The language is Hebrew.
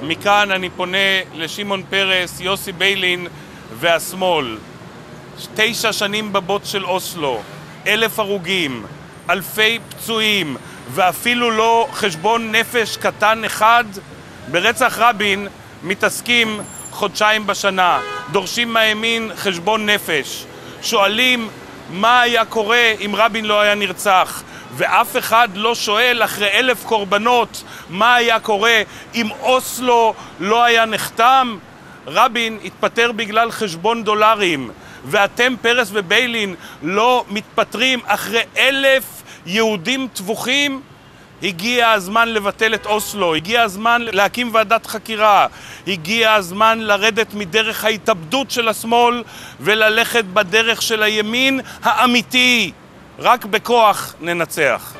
מכאן אני פונה לשמעון פרס, יוסי ביילין והשמאל. 9 שנים בבוץ של אוסלו, 1,000 הרוגים, אלפי פצועים, ואפילו לא חשבון נפש קטן אחד. ברצח רבין מתעסקים חודשיים בשנה, דורשים מהימין חשבון נפש, שואלים מה היה קורה אם רבין לא היה נרצח, ואף אחד לא שואל אחרי 1,000 קורבנות מה היה קורה אם אוסלו לא היה נחתם. רבין התפטר בגלל חשבון דולרים, ואתם פרס וביילין לא מתפטרים אחרי 1,000 יהודים טבוחים. הגיע הזמן לבטל את אוסלו, הגיע הזמן להקים ועדת חקירה, הגיע הזמן לרדת מדרך ההתאבדות של השמאל וללכת בדרך של הימין האמיתי. רק בכוח ננצח.